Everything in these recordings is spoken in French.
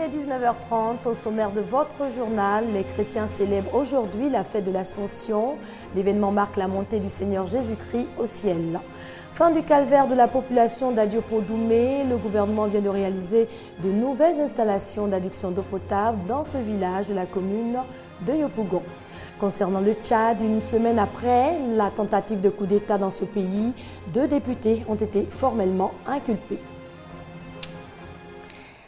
est 19h30. Au sommaire de votre journal, les chrétiens célèbrent aujourd'hui la fête de l'Ascension. L'événement marque la montée du Seigneur Jésus-Christ au ciel. Fin du calvaire de la population d'Adiopo-Doumé, le gouvernement vient de réaliser de nouvelles installations d'adduction d'eau potable dans ce village de la commune de Yopougon. Concernant le Tchad, une semaine après la tentative de coup d'État dans ce pays, 2 députés ont été formellement inculpés.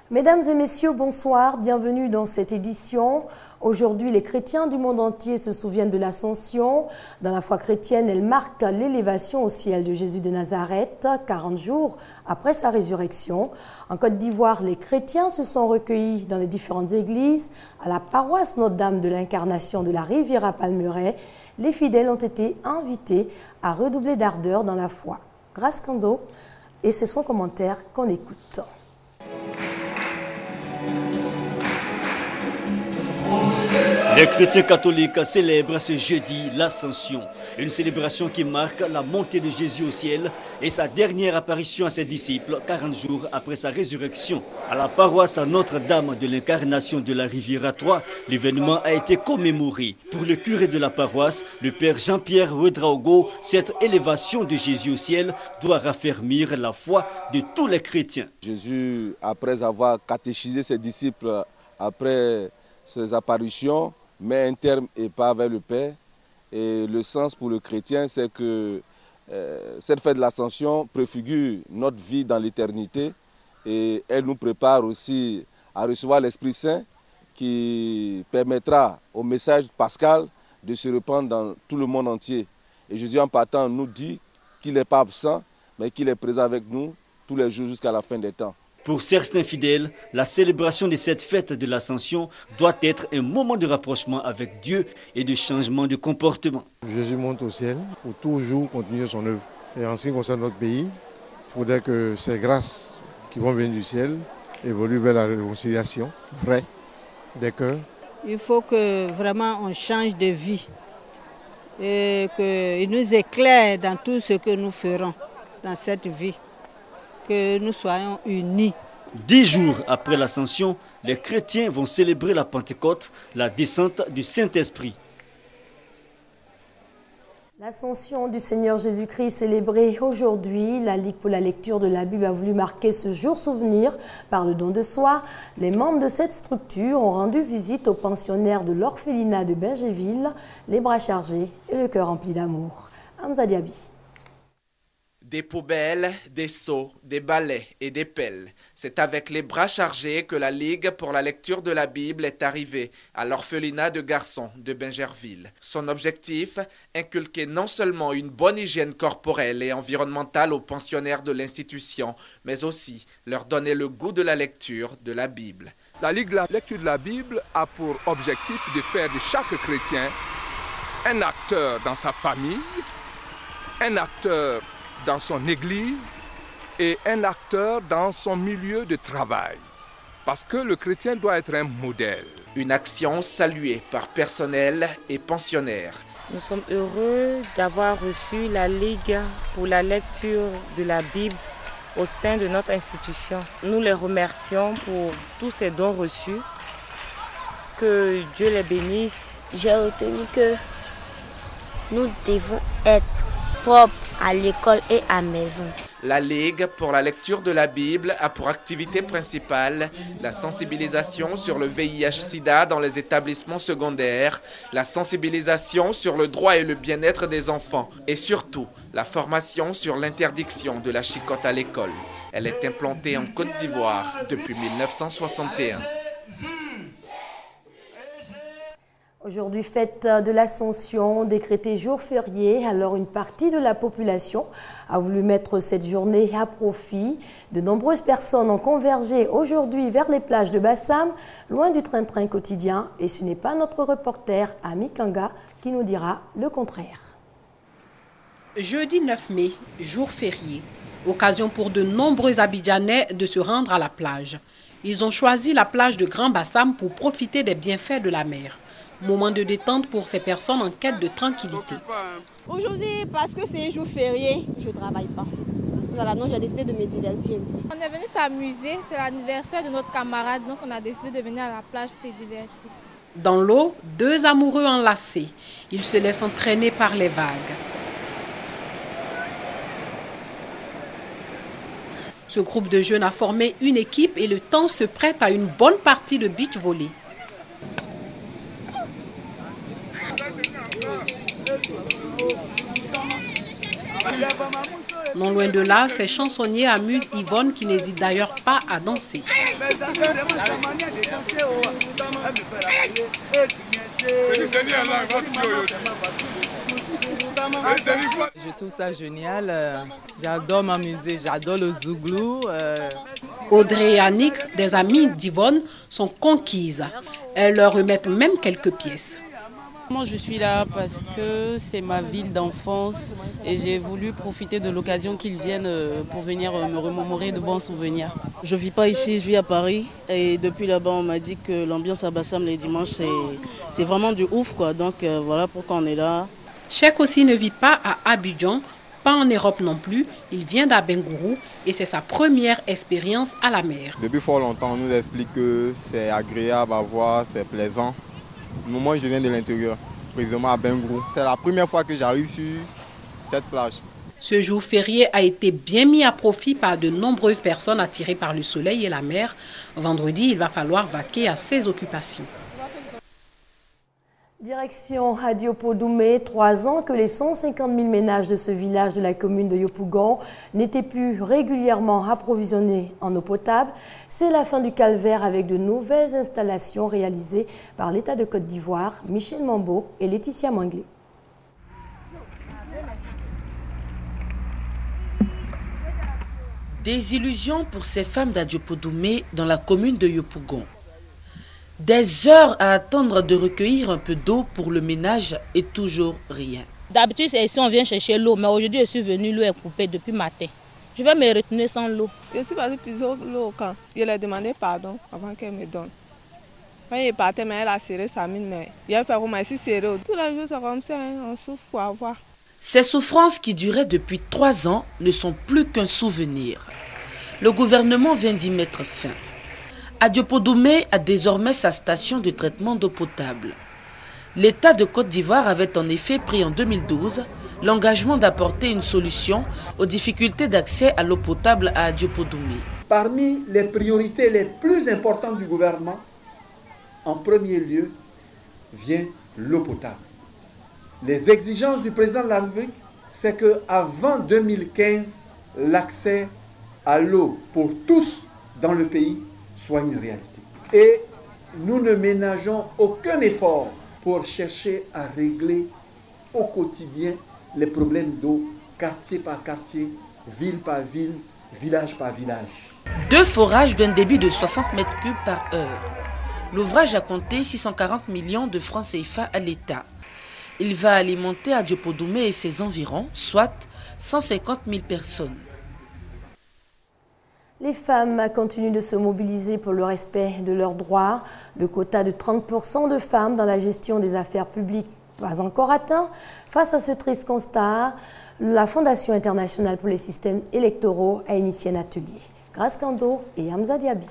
Mesdames et messieurs, bonsoir, bienvenue dans cette édition. Aujourd'hui, les chrétiens du monde entier se souviennent de l'Ascension. Dans la foi chrétienne, elle marque l'élévation au ciel de Jésus de Nazareth, 40 jours après sa résurrection. En Côte d'Ivoire, les chrétiens se sont recueillis dans les différentes églises. À la paroisse Notre-Dame de l'Incarnation de la Riviera Palmeraie, les fidèles ont été invités à redoubler d'ardeur dans la foi. Grâce Kando, et c'est son commentaire qu'on écoute. Les chrétiens catholiques célèbrent ce jeudi l'Ascension, une célébration qui marque la montée de Jésus au ciel et sa dernière apparition à ses disciples 40 jours après sa résurrection. À la paroisse Notre-Dame de l'Incarnation de la Riviera 3, l'événement a été commémoré. Pour le curé de la paroisse, le père Jean-Pierre Ouedraogo, cette élévation de Jésus au ciel doit raffermir la foi de tous les chrétiens. Jésus, après avoir catéchisé ses disciples, après ses apparitions, met un terme et part vers le Père. Et le sens pour le chrétien, c'est que cette fête de l'Ascension préfigure notre vie dans l'éternité et elle nous prépare aussi à recevoir l'Esprit Saint qui permettra au message pascal de se répandre dans tout le monde entier. Et Jésus en partant nous dit qu'il n'est pas absent, mais qu'il est présent avec nous tous les jours jusqu'à la fin des temps. Pour certains fidèles, la célébration de cette fête de l'Ascension doit être un moment de rapprochement avec Dieu et de changement de comportement. Jésus monte au ciel pour toujours continuer son œuvre. Et en ce qui concerne notre pays, il faudrait que ces grâces qui vont venir du ciel évoluent vers la réconciliation vraie des cœurs. Il faut que vraiment on change de vie et qu'il nous éclaire dans tout ce que nous ferons dans cette vie. Que nous soyons unis. 10 jours après l'Ascension, les chrétiens vont célébrer la Pentecôte, la descente du Saint-Esprit. L'Ascension du Seigneur Jésus-Christ célébrée aujourd'hui, la Ligue pour la lecture de la Bible a voulu marquer ce jour souvenir par le don de soi. Les membres de cette structure ont rendu visite aux pensionnaires de l'orphelinat de Bergéville, les bras chargés et le cœur rempli d'amour. Hamza Diaby. Des poubelles, des seaux, des balais et des pelles. C'est avec les bras chargés que la Ligue pour la lecture de la Bible est arrivée à l'orphelinat de garçons de Bingerville. Son objectif, inculquer non seulement une bonne hygiène corporelle et environnementale aux pensionnaires de l'institution, mais aussi leur donner le goût de la lecture de la Bible. La Ligue de la lecture de la Bible a pour objectif de faire de chaque chrétien un acteur dans sa famille, un acteur dans son église et un acteur dans son milieu de travail. Parce que le chrétien doit être un modèle. Une action saluée par personnel et pensionnaires. Nous sommes heureux d'avoir reçu la Ligue pour la lecture de la Bible au sein de notre institution. Nous les remercions pour tous ces dons reçus. Que Dieu les bénisse. J'ai retenu que nous devons être propres à l'école et à la maison. La Ligue pour la lecture de la Bible a pour activité principale la sensibilisation sur le VIH-Sida dans les établissements secondaires, la sensibilisation sur le droit et le bien-être des enfants et surtout la formation sur l'interdiction de la chicotte à l'école. Elle est implantée en Côte d'Ivoire depuis 1961. Aujourd'hui, fête de l'Ascension, décrétée jour férié, alors une partie de la population a voulu mettre cette journée à profit. De nombreuses personnes ont convergé aujourd'hui vers les plages de Bassam, loin du train-train quotidien. Et ce n'est pas notre reporter Ami Kanga qui nous dira le contraire. Jeudi 9 mai, jour férié, occasion pour de nombreux Abidjanais de se rendre à la plage. Ils ont choisi la plage de Grand Bassam pour profiter des bienfaits de la mer. Moment de détente pour ces personnes en quête de tranquillité. Aujourd'hui, parce que c'est un jour férié, je ne travaille pas. Voilà, donc j'ai décidé de me divertir. On est venu s'amuser, c'est l'anniversaire de notre camarade, donc on a décidé de venir à la plage pour se divertir. Dans l'eau, deux amoureux enlacés. Ils se laissent entraîner par les vagues. Ce groupe de jeunes a formé une équipe et le temps se prête à une bonne partie de beach volley. Non loin de là, ces chansonniers amusent Yvonne qui n'hésite d'ailleurs pas à danser. Je trouve ça génial, j'adore m'amuser, j'adore le zouglou. Audrey et Annick, des amies d'Yvonne, sont conquises. Elles leur remettent même quelques pièces. Moi, je suis là parce que c'est ma ville d'enfance et j'ai voulu profiter de l'occasion qu'ils viennent pour venir me remémorer de bons souvenirs. Je ne vis pas ici, je vis à Paris et depuis là-bas, on m'a dit que l'ambiance à Bassam les dimanches, c'est vraiment du ouf, quoi. Donc voilà pourquoi on est là. Cheikh aussi ne vit pas à Abidjan, pas en Europe non plus. Il vient d'Abengourou et c'est sa première expérience à la mer. Depuis fort longtemps, on nous explique que c'est agréable à voir, c'est plaisant. Moi, je viens de l'intérieur, précisément à Bengourou. C'est la première fois que j'arrive sur cette plage. Ce jour férié a été bien mis à profit par de nombreuses personnes attirées par le soleil et la mer. Vendredi, il va falloir vaquer à ses occupations. Direction à Diopo-Doumé, 3 ans que les 150 000 ménages de ce village de la commune de Yopougon n'étaient plus régulièrement approvisionnés en eau potable. C'est la fin du calvaire avec de nouvelles installations réalisées par l'État de Côte d'Ivoire, Michel Mambour et Laetitia Manglé. Des illusions pour ces femmes d'Adiopo-Doumé dans la commune de Yopougon. Des heures à attendre de recueillir un peu d'eau pour le ménage et toujours rien. D'habitude, c'est ici on vient chercher l'eau, mais aujourd'hui je suis venue, l'eau est coupée depuis matin. Je vais me retenir sans l'eau. Je suis passée plusieurs l'eau quand je lui ai demandé pardon avant qu'elle me donne. Quand il est parti, mais elle a serré sa mine, mais il a fait comme si serré. Tous les jours c'est comme ça, on souffre pour avoir. Ces souffrances qui duraient depuis 3 ans ne sont plus qu'un souvenir. Le gouvernement vient d'y mettre fin. Adiopo-Doumé a désormais sa station de traitement d'eau potable. L'État de Côte d'Ivoire avait en effet pris en 2012 l'engagement d'apporter une solution aux difficultés d'accès à l'eau potable à Adiopo-Doumé. Parmi les priorités les plus importantes du gouvernement, en premier lieu, vient l'eau potable. Les exigences du président de la République, c'est qu'avant 2015, l'accès à l'eau pour tous dans le pays soit une réalité. Et nous ne ménageons aucun effort pour chercher à régler au quotidien les problèmes d'eau, quartier par quartier, ville par ville, village par village. 2 forages d'un débit de 60 mètres cubes par heure. L'ouvrage a compté 640 millions de francs CFA à l'État. Il va alimenter Adiopo-Doumé et ses environs, soit 150 000 personnes. Les femmes continuent de se mobiliser pour le respect de leurs droits. Le quota de 30% de femmes dans la gestion des affaires publiques pas encore atteint. Face à ce triste constat, la Fondation internationale pour les systèmes électoraux a initié un atelier. Grace Kando et Hamza Diaby.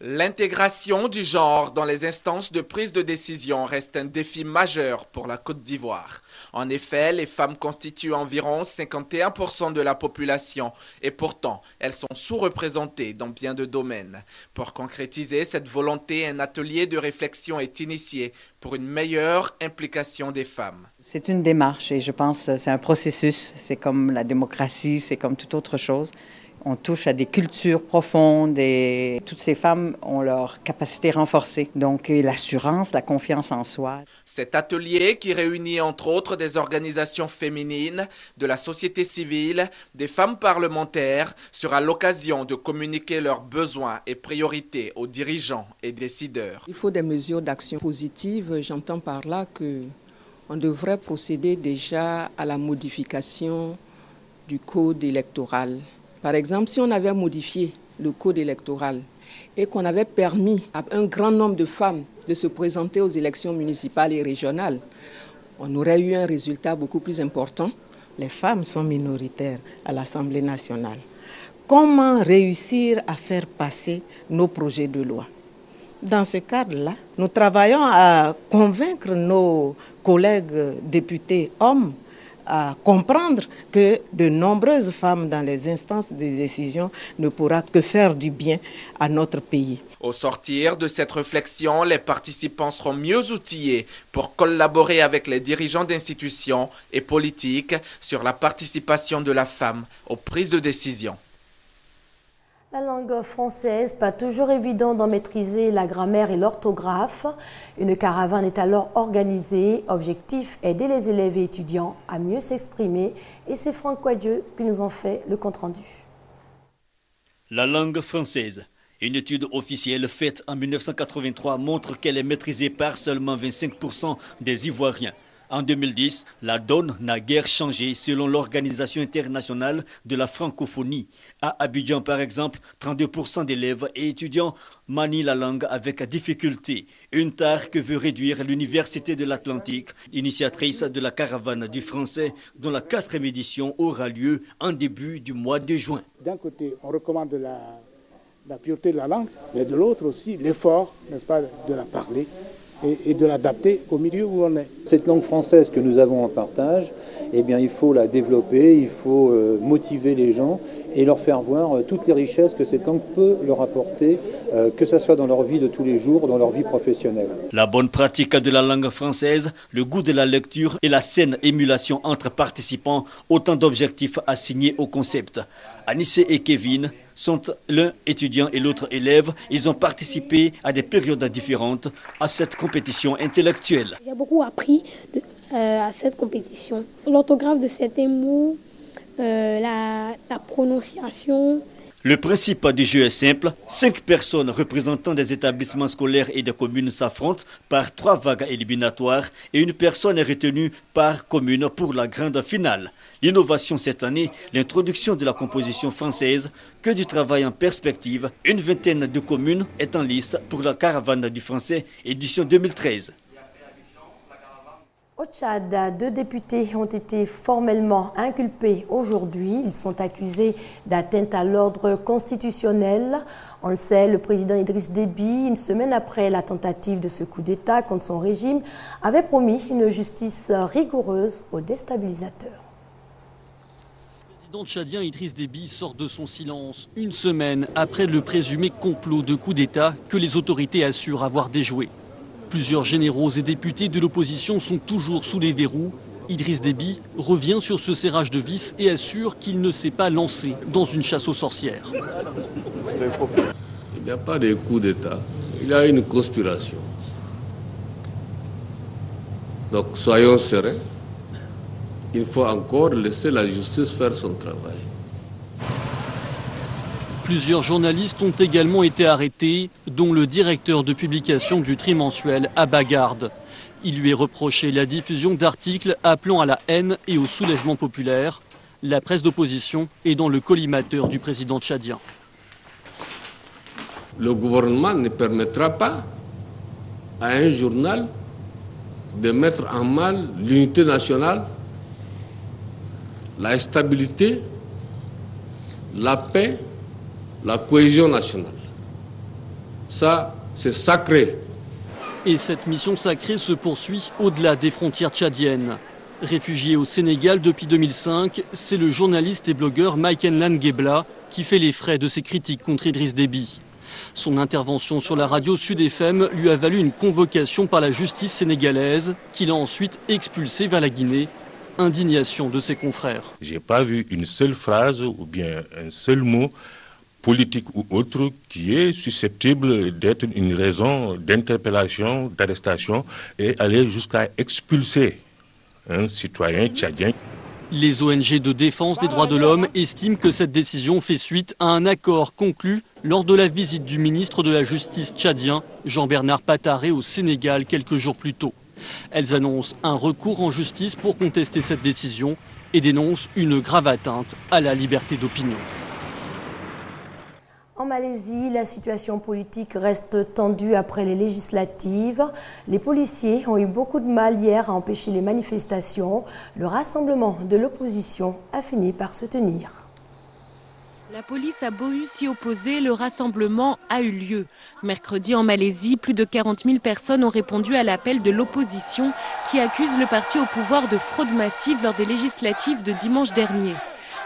L'intégration du genre dans les instances de prise de décision reste un défi majeur pour la Côte d'Ivoire. En effet, les femmes constituent environ 51% de la population et pourtant, elles sont sous-représentées dans bien de domaines. Pour concrétiser cette volonté, un atelier de réflexion est initié pour une meilleure implication des femmes. C'est une démarche et je pense que c'est un processus. C'est comme la démocratie, c'est comme toute autre chose. On touche à des cultures profondes et toutes ces femmes ont leur capacité renforcée. Donc l'assurance, la confiance en soi. Cet atelier qui réunit entre autres des organisations féminines, de la société civile, des femmes parlementaires, sera l'occasion de communiquer leurs besoins et priorités aux dirigeants et décideurs. Il faut des mesures d'action positive. J'entends par là qu'on devrait procéder déjà à la modification du code électoral. Par exemple, si on avait modifié le code électoral et qu'on avait permis à un grand nombre de femmes de se présenter aux élections municipales et régionales, on aurait eu un résultat beaucoup plus important les femmes sont minoritaires à l'Assemblée nationale. Comment réussir à faire passer nos projets de loi? Dans ce cadre-là, nous travaillons à convaincre nos collègues députés hommes à comprendre que de nombreuses femmes dans les instances de décision ne pourra que faire du bien à notre pays. Au sortir de cette réflexion, les participants seront mieux outillés pour collaborer avec les dirigeants d'institutions et politiques sur la participation de la femme aux prises de décision. La langue française, pas toujours évident d'en maîtriser la grammaire et l'orthographe. Une caravane est alors organisée. Objectif, aider les élèves et étudiants à mieux s'exprimer. Et c'est Franck Coadieu qui nous en fait le compte-rendu. La langue française. Une étude officielle faite en 1983 montre qu'elle est maîtrisée par seulement 25% des Ivoiriens. En 2010, la donne n'a guère changé selon l'Organisation internationale de la francophonie. À Abidjan, par exemple, 32% d'élèves et étudiants manient la langue avec difficulté. Une tare que veut réduire l'Université de l'Atlantique, initiatrice de la caravane du français, dont la 4e édition aura lieu en début du mois de juin. D'un côté, on recommande la pureté de la langue, mais de l'autre aussi l'effort, n'est-ce pas, de la parler et de l'adapter au milieu où on est. Cette langue française que nous avons en partage, eh bien, il faut la développer, il faut motiver les gens et leur faire voir toutes les richesses que cette langue peut leur apporter, que ce soit dans leur vie de tous les jours, dans leur vie professionnelle. La bonne pratique de la langue française, le goût de la lecture et la saine émulation entre participants, autant d'objectifs assignés au concept. Anissé et Kevin sont l'un étudiant et l'autre élève. Ils ont participé à des périodes différentes à cette compétition intellectuelle. J'ai beaucoup appris à cette compétition. L'orthographe de certains mots, la prononciation. Le principe du jeu est simple. 5 personnes représentant des établissements scolaires et des communes s'affrontent par 3 vagues éliminatoires et une personne est retenue par commune pour la grande finale. L'innovation cette année, l'introduction de la composition française, que du travail en perspective. Une vingtaine de communes est en liste pour la caravane du français édition 2013. Au Tchad, 2 députés ont été formellement inculpés aujourd'hui. Ils sont accusés d'atteinte à l'ordre constitutionnel. On le sait, le président Idriss Déby, une semaine après la tentative de ce coup d'État contre son régime, avait promis une justice rigoureuse aux déstabilisateurs. Le président tchadien Idriss Déby sort de son silence une semaine après le présumé complot de coup d'État que les autorités assurent avoir déjoué. Plusieurs généraux et députés de l'opposition sont toujours sous les verrous. Idriss Déby revient sur ce serrage de vis et assure qu'il ne s'est pas lancé dans une chasse aux sorcières. Il n'y a pas de coup d'État, il y a une conspiration. Donc soyons sereins. Il faut encore laisser la justice faire son travail. Plusieurs journalistes ont également été arrêtés, dont le directeur de publication du trimensuel Abba Garde. Il lui est reproché la diffusion d'articles appelant à la haine et au soulèvement populaire. La presse d'opposition est dans le collimateur du président tchadien. Le gouvernement ne permettra pas à un journal de mettre en mal l'unité nationale, la stabilité, la paix, la cohésion nationale. Ça, c'est sacré. Et cette mission sacrée se poursuit au-delà des frontières tchadiennes. Réfugié au Sénégal depuis 2005, c'est le journaliste et blogueur Mike Nlan Gebla qui fait les frais de ses critiques contre Idriss Déby. Son intervention sur la radio Sud FM lui a valu une convocation par la justice sénégalaise, qui l'a ensuite expulsé vers la Guinée. Indignation de ses confrères. Je n'ai pas vu une seule phrase ou bien un seul mot politique ou autre qui est susceptible d'être une raison d'interpellation, d'arrestation et aller jusqu'à expulser un citoyen tchadien. Les ONG de défense des droits de l'homme estiment que cette décision fait suite à un accord conclu lors de la visite du ministre de la Justice tchadien, Jean-Bernard Pataré, au Sénégal quelques jours plus tôt. Elles annoncent un recours en justice pour contester cette décision et dénoncent une grave atteinte à la liberté d'opinion. En Malaisie, la situation politique reste tendue après les législatives. Les policiers ont eu beaucoup de mal hier à empêcher les manifestations. Le rassemblement de l'opposition a fini par se tenir. La police a beau eu s'y opposer, le rassemblement a eu lieu. Mercredi en Malaisie, plus de 40 000 personnes ont répondu à l'appel de l'opposition qui accuse le parti au pouvoir de fraude massive lors des législatives de dimanche dernier.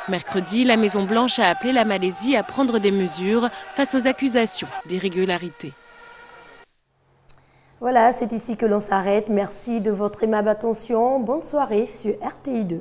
Mercredi, la Maison-Blanche a appelé la Malaisie à prendre des mesures face aux accusations d'irrégularité. Voilà, c'est ici que l'on s'arrête. Merci de votre aimable attention. Bonne soirée sur RTI2.